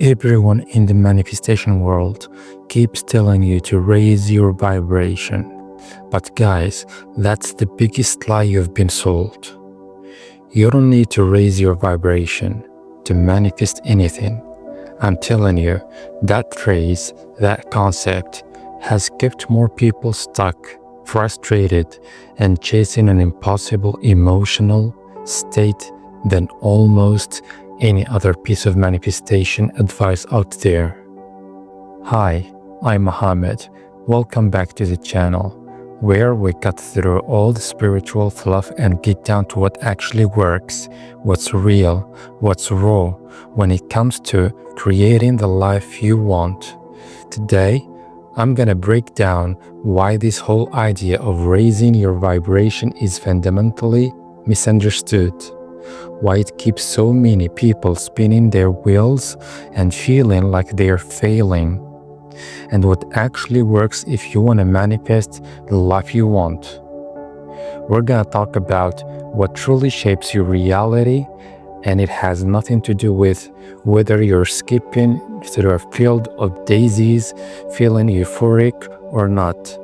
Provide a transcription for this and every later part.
Everyone in the manifestation world keeps telling you to raise your vibration. But guys, that's the biggest lie you've been sold. You don't need to raise your vibration to manifest anything. I'm telling you, that phrase, that concept, has kept more people stuck, frustrated, and chasing an impossible emotional state than almost any other piece of manifestation advice out there. Hi, I'm Mohamed. Welcome back to the channel, where we cut through all the spiritual fluff and get down to what actually works, what's real, what's raw, when it comes to creating the life you want. Today, I'm gonna break down why this whole idea of raising your vibration is fundamentally misunderstood, why it keeps so many people spinning their wheels and feeling like they're failing, and what actually works if you want to manifest the life you want. We're gonna talk about what truly shapes your reality, and it has nothing to do with whether you're skipping through a field of daisies, feeling euphoric or not.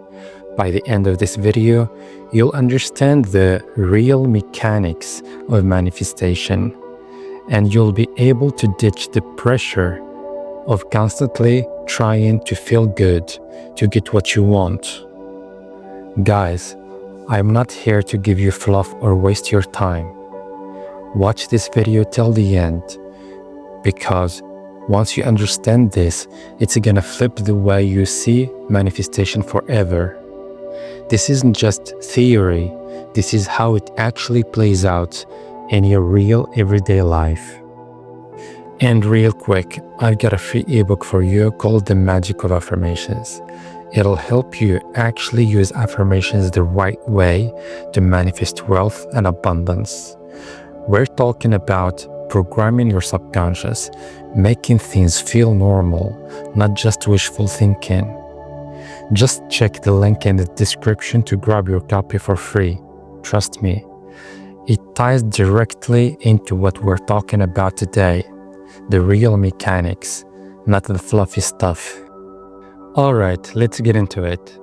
By the end of this video, you'll understand the real mechanics of manifestation, and you'll be able to ditch the pressure of constantly trying to feel good to get what you want. Guys, I'm not here to give you fluff or waste your time. Watch this video till the end, because once you understand this, it's gonna flip the way you see manifestation forever. This isn't just theory, this is how it actually plays out in your real everyday life. And real quick, I've got a free ebook for you called The Magic of Affirmations. It'll help you actually use affirmations the right way to manifest wealth and abundance. We're talking about programming your subconscious, making things feel normal, not just wishful thinking. Just check the link in the description to grab your copy for free. Trust me, it ties directly into what we're talking about today, the real mechanics, not the fluffy stuff. Alright, let's get into it.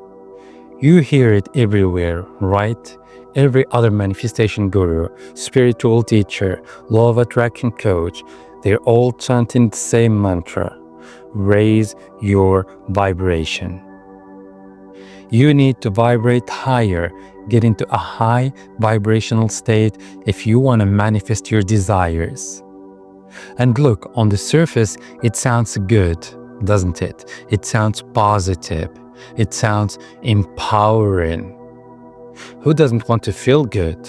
You hear it everywhere, right? Every other manifestation guru, spiritual teacher, law of attraction coach, they're all chanting the same mantra: raise your vibration. You need to vibrate higher, get into a high vibrational state if you want to manifest your desires. And look, on the surface, it sounds good, doesn't it? It sounds positive. It sounds empowering. Who doesn't want to feel good?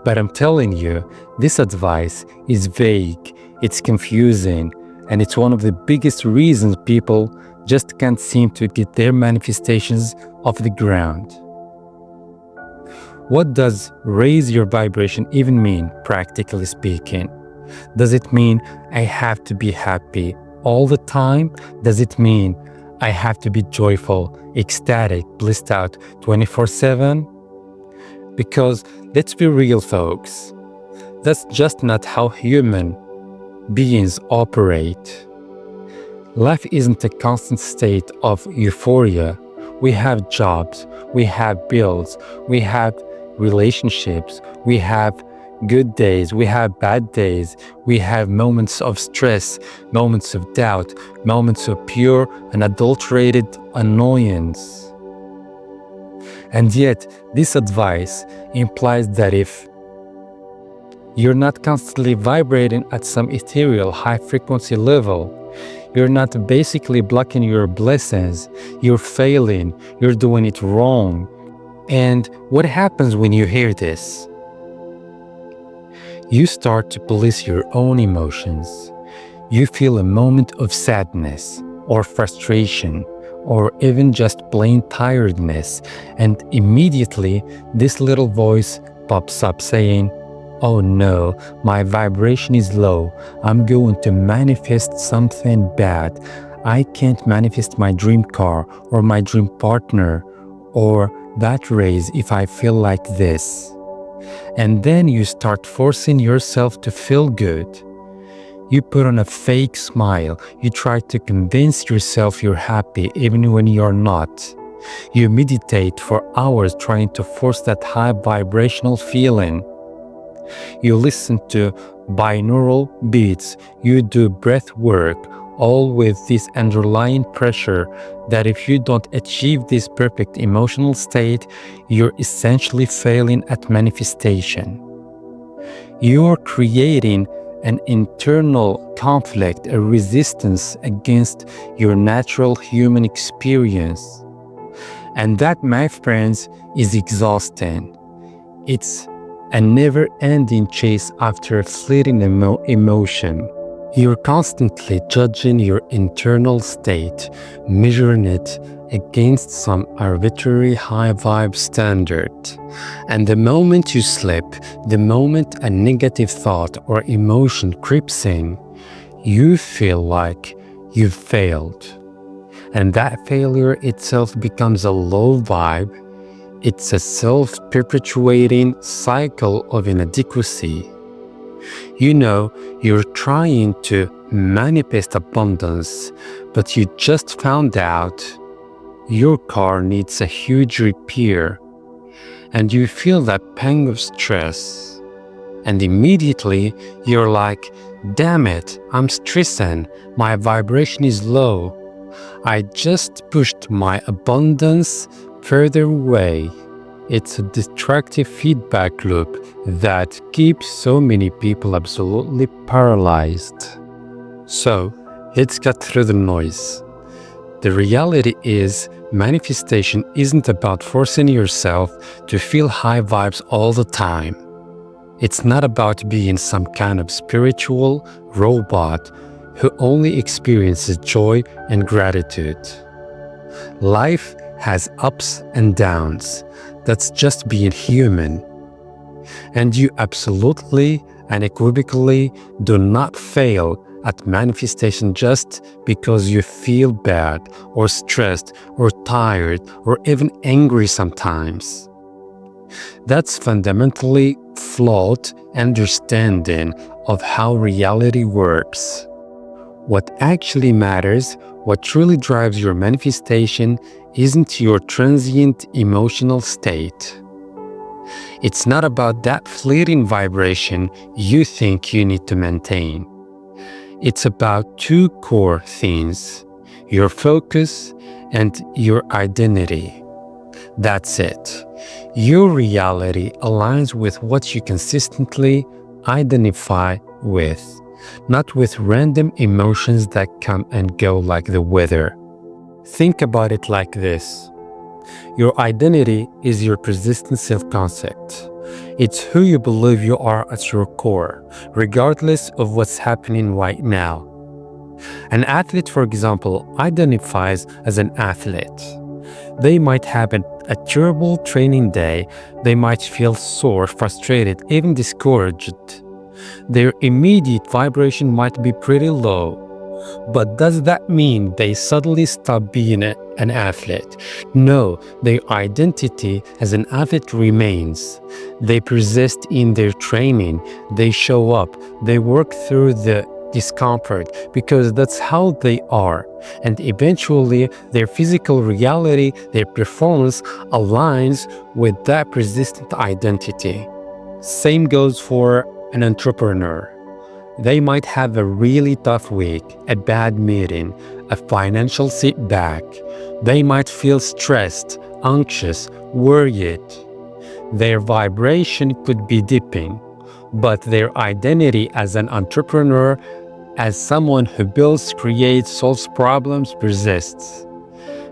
But I'm telling you, this advice is vague, it's confusing, and it's one of the biggest reasons people just can't seem to get their manifestations off the ground. What does raise your vibration even mean, practically speaking? Does it mean I have to be happy all the time? Does it mean I have to be joyful, ecstatic, blissed out 24/7? Because let's be real, folks, that's just not how human beings operate. Life isn't a constant state of euphoria. We have jobs, we have bills, we have relationships, we have good days, we have bad days, we have moments of stress, moments of doubt, moments of pure and adulterated annoyance. And yet, this advice implies that if you're not constantly vibrating at some ethereal high-frequency level, you're not basically blocking your blessings, you're failing, you're doing it wrong. And what happens when you hear this? You start to police your own emotions. You feel a moment of sadness or frustration or even just plain tiredness, and immediately this little voice pops up saying, "Oh no, my vibration is low. I'm going to manifest something bad. I can't manifest my dream car or my dream partner or that raise if I feel like this." And then you start forcing yourself to feel good. You put on a fake smile. You try to convince yourself you're happy even when you're not. You meditate for hours trying to force that high vibrational feeling. You listen to binaural beats. You do breath work, all with this underlying pressure that if you don't achieve this perfect emotional state, you're essentially failing at manifestation. You're creating an internal conflict, a resistance against your natural human experience. And that, my friends, is exhausting. It's a never-ending chase after a fleeting emotion. You're constantly judging your internal state, measuring it against some arbitrary high vibe standard. And the moment you slip, the moment a negative thought or emotion creeps in, you feel like you've failed. And that failure itself becomes a low vibe. It's a self-perpetuating cycle of inadequacy. You know, you're trying to manifest abundance, but you just found out your car needs a huge repair, and you feel that pang of stress. And immediately you're like, damn it, I'm stressing, my vibration is low. I just pushed my abundance further away. It's a destructive feedback loop that keeps so many people absolutely paralyzed. So, let's cut through the noise. The reality is, manifestation isn't about forcing yourself to feel high vibes all the time. It's not about being some kind of spiritual robot who only experiences joy and gratitude. Life has ups and downs. That's just being human. And you absolutely, unequivocally do not fail at manifestation just because you feel bad or stressed or tired or even angry sometimes. That's fundamentally flawed understanding of how reality works. What actually matters, what truly drives your manifestation, isn't your transient emotional state. It's not about that fleeting vibration you think you need to maintain. It's about two core things: your focus and your identity. That's it. Your reality aligns with what you consistently identify with, not with random emotions that come and go like the weather. Think about it like this. Your identity is your persistent self-concept. It's who you believe you are at your core, regardless of what's happening right now. An athlete, for example, identifies as an athlete. They might have a terrible training day. They might feel sore, frustrated, even discouraged. Their immediate vibration might be pretty low. But does that mean they suddenly stop being an athlete? No, their identity as an athlete remains. They persist in their training, they show up, they work through the discomfort because that's how they are. And eventually, their physical reality, their performance aligns with that persistent identity. Same goes for an entrepreneur. They might have a really tough week, a bad meeting, a financial setback. They might feel stressed, anxious, worried. Their vibration could be dipping, but their identity as an entrepreneur, as someone who builds, creates, solves problems, persists.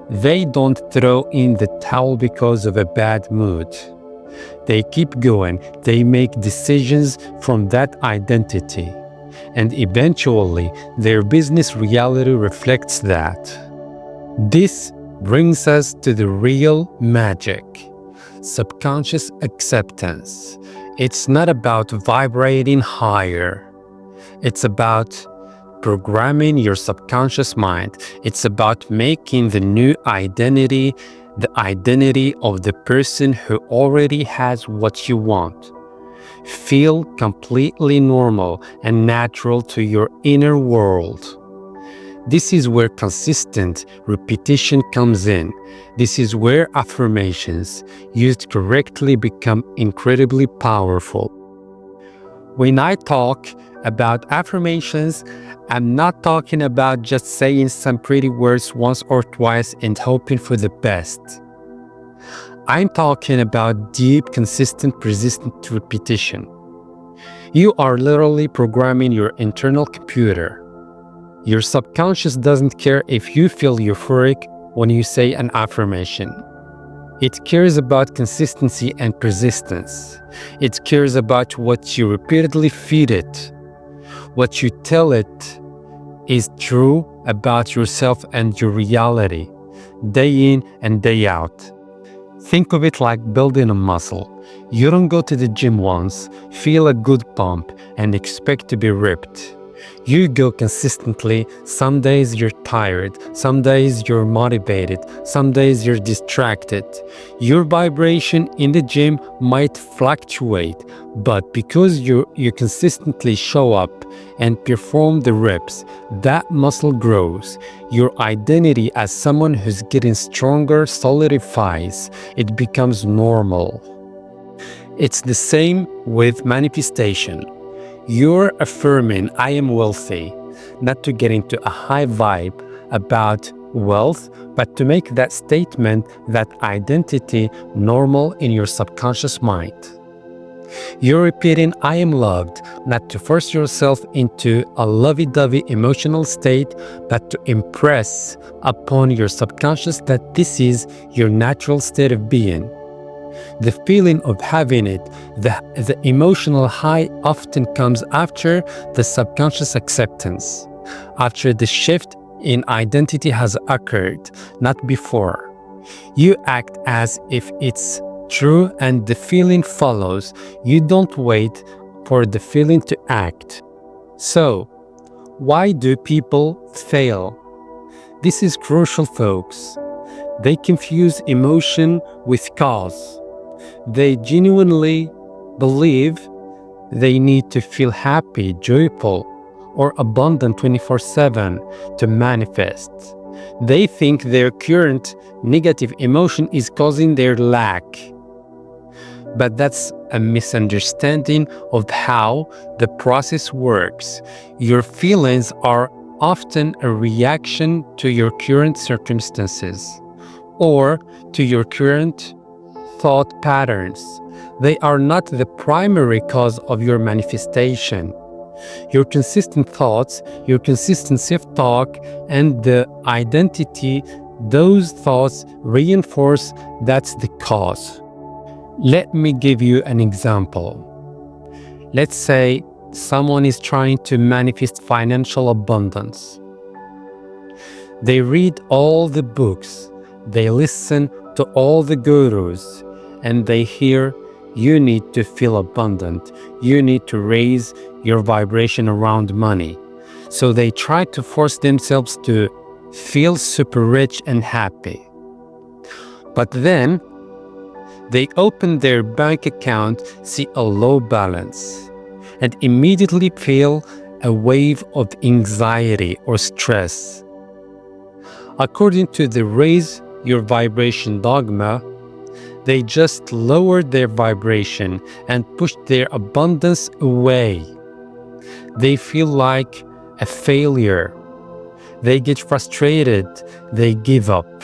They don't throw in the towel because of a bad mood. They keep going. They make decisions from that identity. And eventually, their business reality reflects that. This brings us to the real magic: subconscious acceptance. It's not about vibrating higher. It's about programming your subconscious mind. It's about making the new identity the identity of the person who already has what you want. feel completely normal and natural to your inner world. This is where consistent repetition comes in. This is where affirmations, used correctly, become incredibly powerful. When I talk about affirmations, I'm not talking about just saying some pretty words once or twice and hoping for the best. I'm talking about deep, consistent, persistent repetition. You are literally programming your internal computer. Your subconscious doesn't care if you feel euphoric when you say an affirmation. It cares about consistency and persistence. It cares about what you repeatedly feed it. What you tell it is true about yourself and your reality, day in and day out. Think of it like building a muscle. You don't go to the gym once, feel a good pump, and expect to be ripped. You go consistently. Some days you're tired, some days you're motivated, some days you're distracted. Your vibration in the gym might fluctuate, but because you consistently show up and perform the reps, that muscle grows. Your identity as someone who's getting stronger solidifies. It becomes normal. It's the same with manifestation. You're affirming, I am wealthy, not to get into a high vibe about wealth, but to make that statement, that identity, normal in your subconscious mind. You're repeating, I am loved, not to force yourself into a lovey-dovey emotional state, but to impress upon your subconscious that this is your natural state of being. The feeling of having it, the emotional high often comes after the subconscious acceptance, after the shift in identity has occurred, not before. You act as if it's true and the feeling follows. You don't wait for the feeling to act. So, why do people fail? This is crucial, folks. They confuse emotion with cause. They genuinely believe they need to feel happy, joyful, or abundant 24/7 to manifest. They think their current negative emotion is causing their lack. But that's a misunderstanding of how the process works. Your feelings are often a reaction to your current circumstances or to your current thought patterns. They are not the primary cause of your manifestation. Your consistent thoughts, your consistent self-talk, and the identity those thoughts reinforce, that's the cause. Let me give you an example. Let's say someone is trying to manifest financial abundance. They read all the books, they listen to all the gurus, and they hear, you need to feel abundant, you need to raise your vibration around money. So they try to force themselves to feel super rich and happy. But then they open their bank account, see a low balance, and immediately feel a wave of anxiety or stress. According to the Raise Your Vibration dogma, they just lowered their vibration and pushed their abundance away. They feel like a failure. They get frustrated. They give up.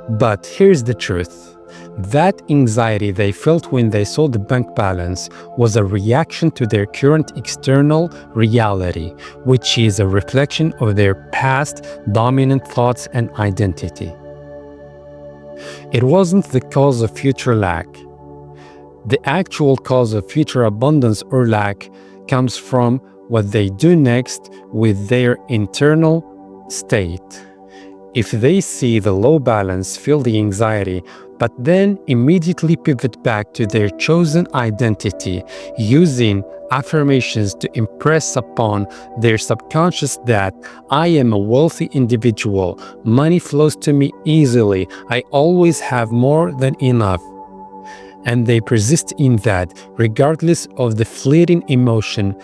But here's the truth. That anxiety they felt when they saw the bank balance was a reaction to their current external reality, which is a reflection of their past dominant thoughts and identity. It wasn't the cause of future lack. The actual cause of future abundance or lack comes from what they do next with their internal state. If they see the low balance, feel the anxiety, but then immediately pivot back to their chosen identity, using affirmations to impress upon their subconscious that I am a wealthy individual, money flows to me easily, I always have more than enough. and they persist in that regardless of the fleeting emotion,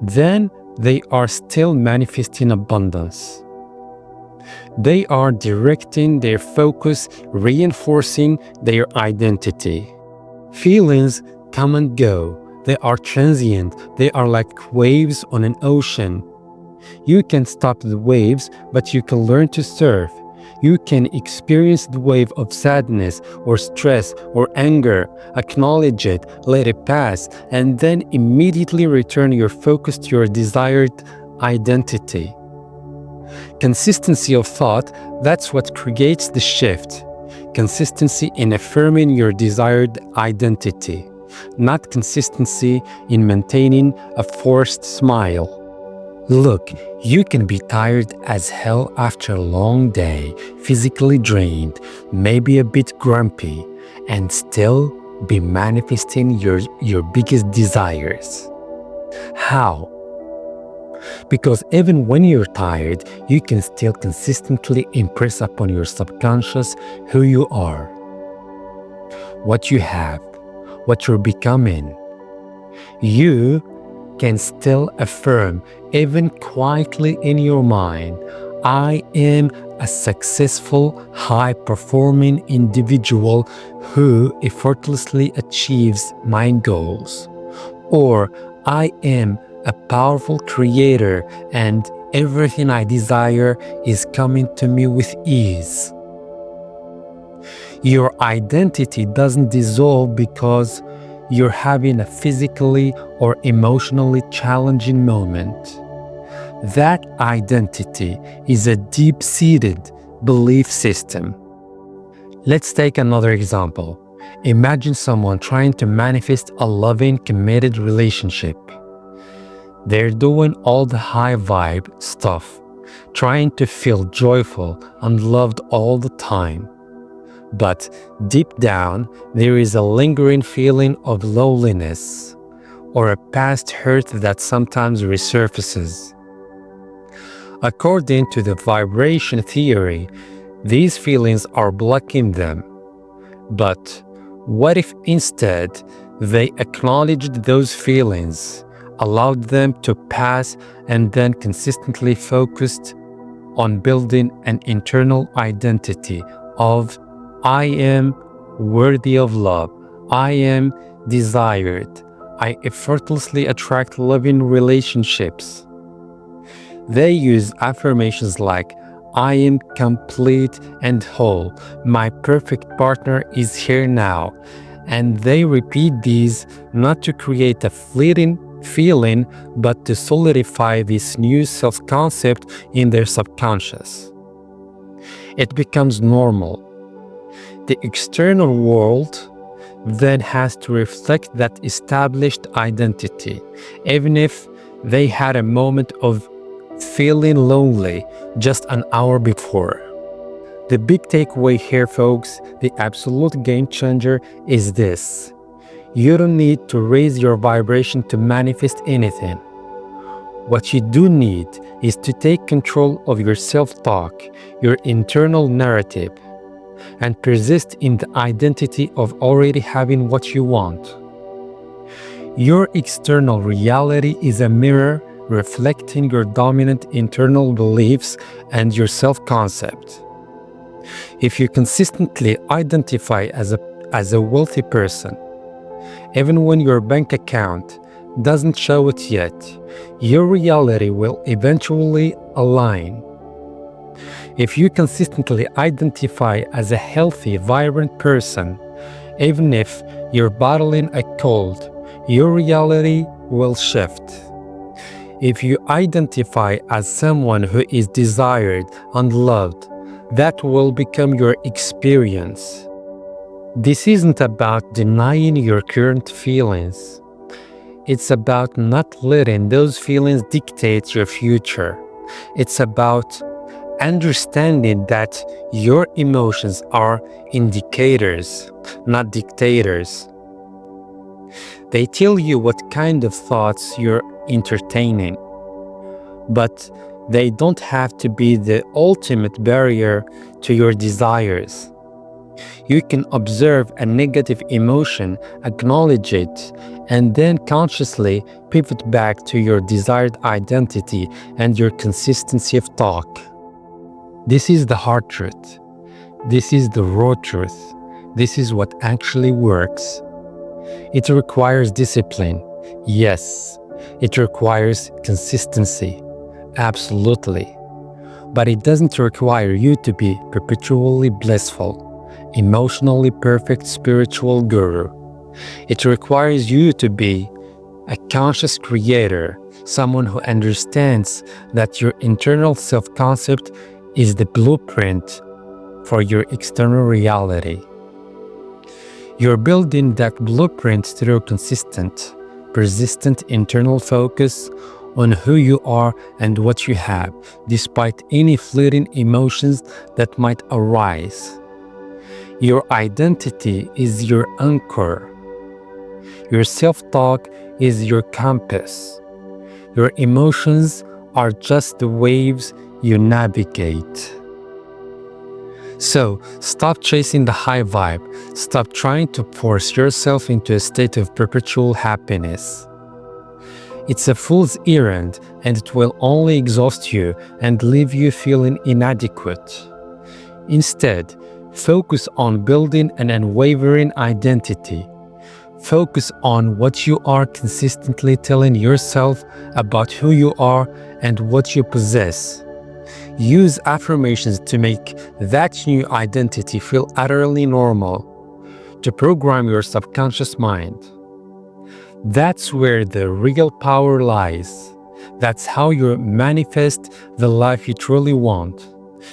then they are still manifesting abundance. They are directing their focus, reinforcing their identity. Feelings come and go. They are transient. They are like waves on an ocean. You can stop the waves, but you can learn to surf. You can experience the wave of sadness or stress or anger, acknowledge it, let it pass, and then immediately return your focus to your desired identity. Consistency of thought, that's what creates the shift. Consistency in affirming your desired identity, not consistency in maintaining a forced smile. Look, you can be tired as hell after a long day, physically drained, maybe a bit grumpy, and still be manifesting your biggest desires. How? Because even when you're tired, you can still consistently impress upon your subconscious who you are, what you have, what you're becoming. You can still affirm, even quietly in your mind, I am a successful, high-performing individual who effortlessly achieves my goals. Or I am a powerful creator and everything I desire is coming to me with ease. Your identity doesn't dissolve because you're having a physically or emotionally challenging moment. That identity is a deep-seated belief system. Let's take another example. Imagine someone trying to manifest a loving, committed relationship. They're doing all the high vibe stuff, trying to feel joyful and loved all the time. But deep down, there is a lingering feeling of loneliness or a past hurt that sometimes resurfaces. According to the vibration theory, these feelings are blocking them. But what if instead they acknowledged those feelings, allowed them to pass, and then consistently focused on building an internal identity of I am worthy of love, I am desired, I effortlessly attract loving relationships. They use affirmations like I am complete and whole, my perfect partner is here now, and they repeat these not to create a fleeting feeling, but to solidify this new self-concept in their subconscious. It becomes normal. The external world then has to reflect that established identity, even if they had a moment of feeling lonely just an hour before. The big takeaway here, folks, the absolute game changer is this. You don't need to raise your vibration to manifest anything. What you do need is to take control of your self-talk, your internal narrative, and persist in the identity of already having what you want. Your external reality is a mirror reflecting your dominant internal beliefs and your self-concept. If you consistently identify as a wealthy person, even when your bank account doesn't show it yet, your reality will eventually align. If you consistently identify as a healthy, vibrant person, even if you're battling a cold, your reality will shift. If you identify as someone who is desired and loved, that will become your experience. This isn't about denying your current feelings. It's about not letting those feelings dictate your future. It's about understanding that your emotions are indicators, not dictators. They tell you what kind of thoughts you're entertaining, but they don't have to be the ultimate barrier to your desires. You can observe a negative emotion, acknowledge it, and then consciously pivot back to your desired identity and your consistency of talk. This is the hard truth. This is the raw truth. This is what actually works. It requires discipline. Yes. It requires consistency. Absolutely. But it doesn't require you to be perpetually blissful, emotionally perfect spiritual guru. It requires you to be a conscious creator, someone who understands that your internal self-concept is the blueprint for your external reality. You're building that blueprint through consistent, persistent internal focus on who you are and what you have, despite any fleeting emotions that might arise. Your identity is your anchor. Your self-talk is your compass. Your emotions are just the waves you navigate. So, stop chasing the high vibe. Stop trying to force yourself into a state of perpetual happiness. It's a fool's errand, and it will only exhaust you and leave you feeling inadequate. Instead, focus on building an unwavering identity. Focus on what you are consistently telling yourself about who you are and what you possess. Use affirmations to make that new identity feel utterly normal, to program your subconscious mind. That's where the real power lies. That's how you manifest the life you truly want,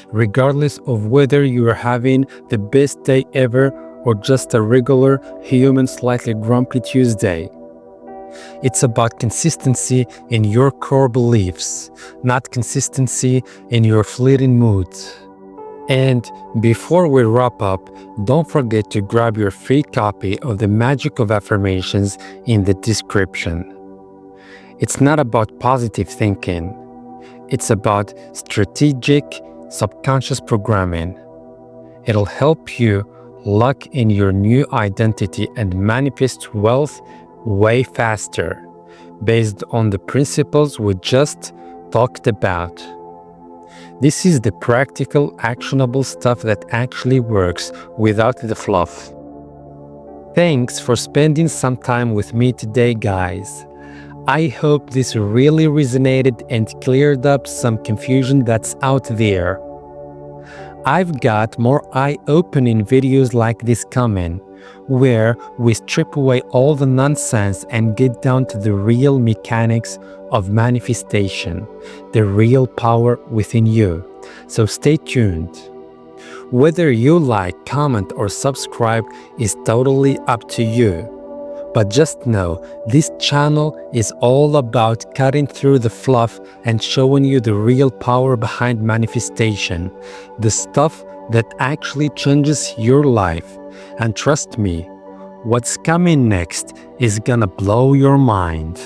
regardless of whether you are having the best day ever or just a regular, human, slightly grumpy Tuesday. It's about consistency in your core beliefs, not consistency in your fleeting moods. And before we wrap up, don't forget to grab your free copy of The Magic of Affirmations in the description. It's not about positive thinking. It's about strategic subconscious programming. It'll help you lock in your new identity and manifest wealth way faster, based on the principles we just talked about. This is the practical, actionable stuff that actually works without the fluff. Thanks for spending some time with me today, guys. I hope this really resonated and cleared up some confusion that's out there. I've got more eye-opening videos like this coming, where we strip away all the nonsense and get down to the real mechanics of manifestation, the real power within you. So stay tuned. Whether you like, comment, or subscribe is totally up to you. But just know, this channel is all about cutting through the fluff and showing you the real power behind manifestation, the stuff that actually changes your life. And trust me, what's coming next is gonna blow your mind.